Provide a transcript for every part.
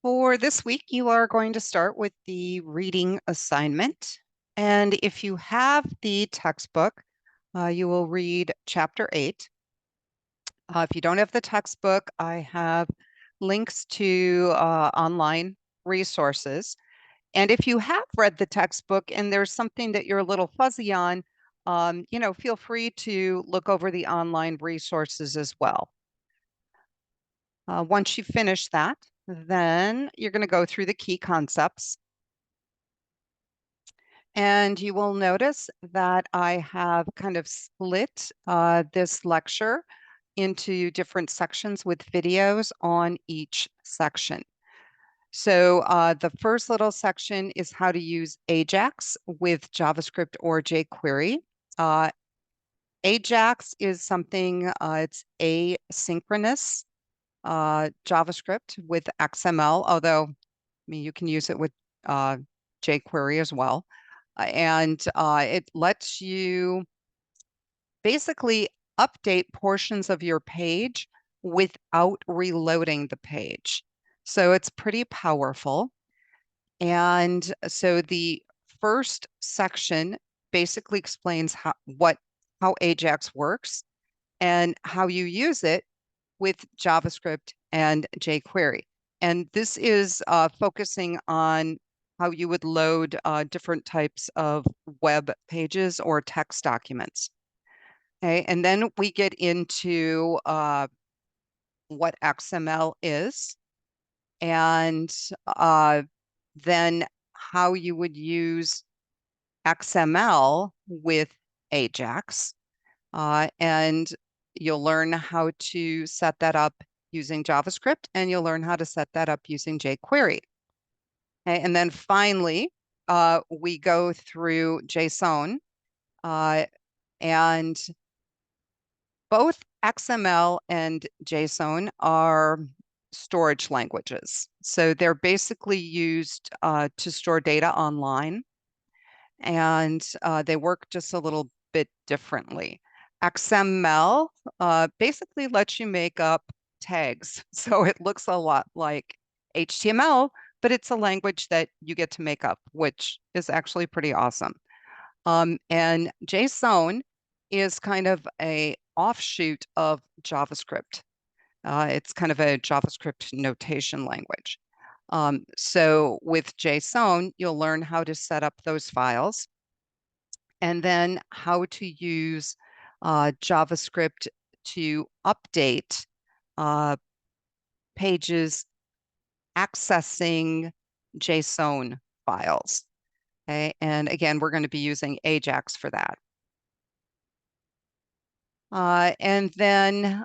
For this week, you are going to start with the reading assignment. And if you have the textbook, you will read chapter 8. If you don't have the textbook, I have links to online resources. And if you have read the textbook and there's something that you're a little fuzzy on, feel free to look over the online resources as well. Once you finish that, then you're going to go through the key concepts. And you will notice that I have kind of split this lecture into different sections with videos on each section. So the first little section is how to use AJAX with JavaScript or jQuery. AJAX is something, it's asynchronous JavaScript with XML, although you can use it with jQuery as well. And it lets you basically update portions of your page without reloading the page. So it's pretty powerful. And so the first section basically explains how AJAX works and how you use it with JavaScript and jQuery. And this is focusing on how you would load different types of web pages or text documents. Okay, and then we get into what XML is, and then how you would use XML with AJAX. And you'll learn how to set that up using JavaScript, and you'll learn how to set that up using jQuery. Okay, and then finally, we go through JSON, and both XML and JSON are storage languages. So they're basically used to store data online, and they work just a little bit differently. XML basically lets you make up tags. So it looks a lot like HTML, but it's a language that you get to make up, which is actually pretty awesome. And JSON is kind of a offshoot of JavaScript. It's kind of a JavaScript notation language. So with JSON, you'll learn how to set up those files and then how to use JavaScript to update pages accessing JSON files. Okay, and again, we're going to be using AJAX for that. And then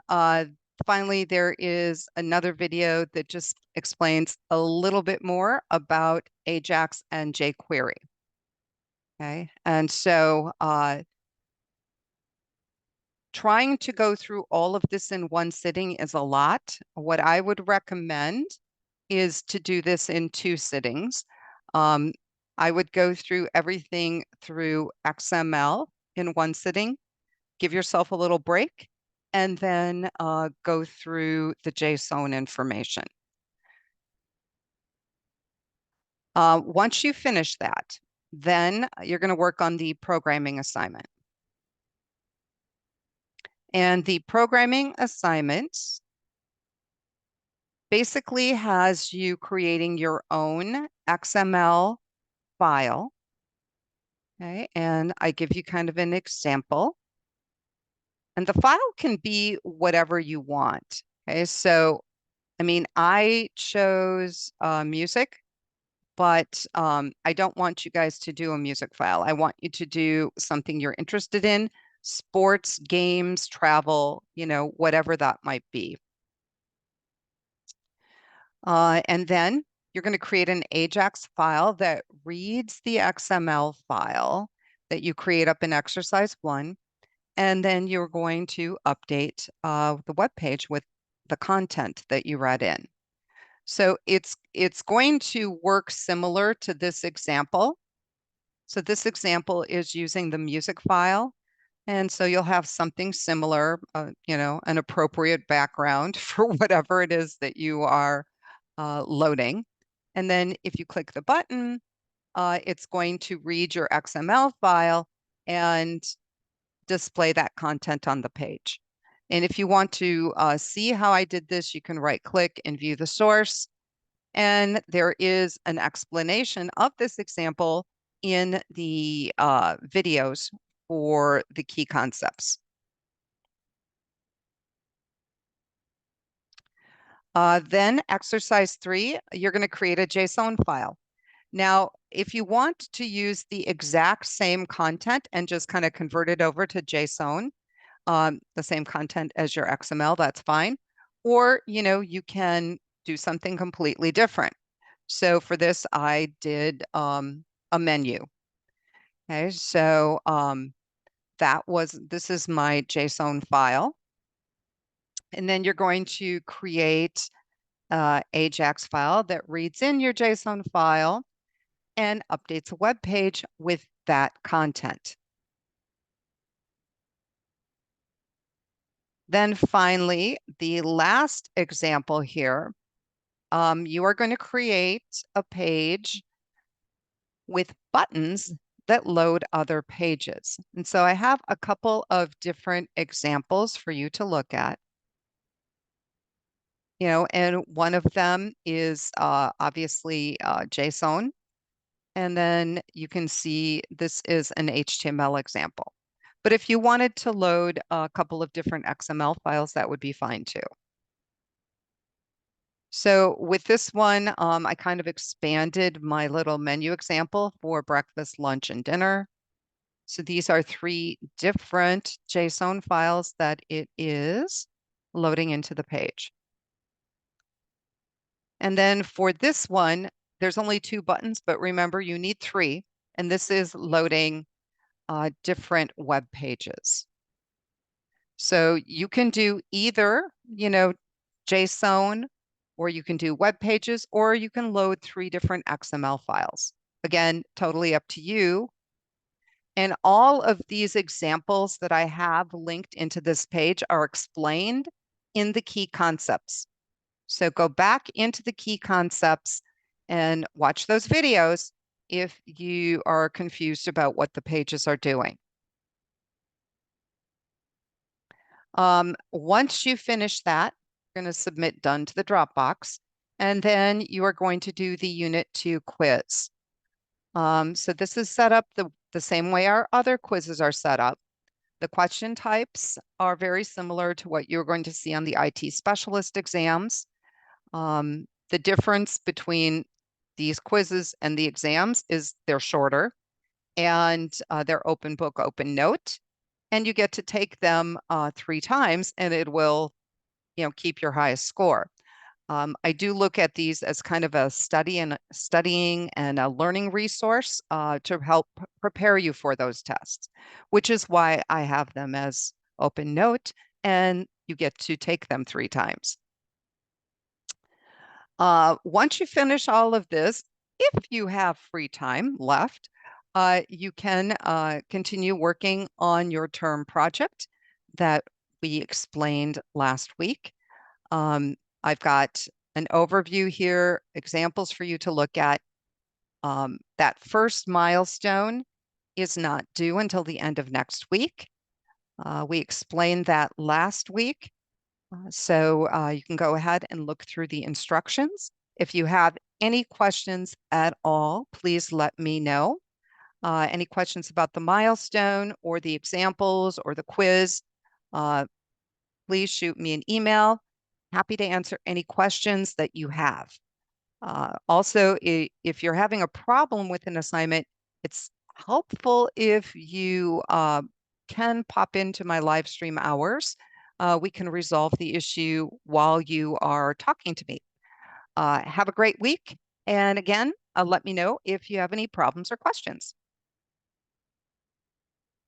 finally, there is another video that just explains a little bit more about AJAX and jQuery. Okay, and so trying to go through all of this in one sitting is a lot. What I would recommend is to do this in 2 sittings. I would go through everything through XML in 1 sitting, give yourself a little break, and then go through the JSON information. Once you finish that, then you're going to work on the programming assignment. And the programming assignment basically has you creating your own XML file. Okay, and I give you kind of an example. And the file can be whatever you want. Okay, so I mean, I chose music, but I don't want you guys to do a music file. I want you to do something you're interested in, sports, games, travel, whatever that might be. And then you're going to create an AJAX file that reads the XML file that you create up in exercise 1. And then you're going to update the web page with the content that you read in. So it's going to work similar to this example. So this example is using the music file. And so you'll have something similar, an appropriate background for whatever it is that you are loading. And then if you click the button, it's going to read your XML file and display that content on the page. And if you want to see how I did this, you can right click and view the source. And there is an explanation of this example in the videos for the key concepts. Then exercise 3, you're going to create a JSON file. Now, if you want to use the exact same content and just kind of convert it over to JSON, the same content as your XML, that's fine. Or, you can do something completely different. So for this, I did a menu. Okay, so this is my JSON file. And then you're going to create Ajax file that reads in your JSON file and updates a web page with that content. Then finally, the last example here, you are going to create a page with buttons that load other pages. And so I have a couple of different examples for you to look at. And one of them is obviously JSON. And then you can see this is an HTML example. But if you wanted to load a couple of different XML files, that would be fine too. So with this one, I kind of expanded my little menu example for breakfast, lunch, and dinner. So these are 3 different JSON files that it is loading into the page. And then for this one, there's only 2 buttons, but remember you need 3. And this is loading different web pages. So you can do either, JSON, or you can do web pages, or you can load 3 different XML files. Again, totally up to you. And all of these examples that I have linked into this page are explained in the key concepts. So go back into the key concepts and watch those videos if you are confused about what the pages are doing. Once you finish that, you're going to submit done to the Dropbox, and then you are going to do the Unit 2 quiz. So this is set up the same way our other quizzes are set up. The question types are very similar to what you're going to see on the IT specialist exams. The difference between these quizzes and the exams is they're shorter, and they're open book, open note, and you get to take them 3 times, and it will, keep your highest score. I do look at these as kind of a studying and a learning resource to help prepare you for those tests, which is why I have them as open note, and you get to take them 3 times. Once you finish all of this, if you have free time left, you can continue working on your term project that we explained last week. I've got an overview here, examples for you to look at. That first milestone is not due until the end of next week. We explained that last week. So you can go ahead and look through the instructions. If you have any questions at all, please let me know. Any questions about the milestone or the examples or the quiz, please shoot me an email. Happy to answer any questions that you have. Also, if you're having a problem with an assignment, it's helpful if you can pop into my live stream hours. We can resolve the issue while you are talking to me. Have a great week. And again, let me know if you have any problems or questions.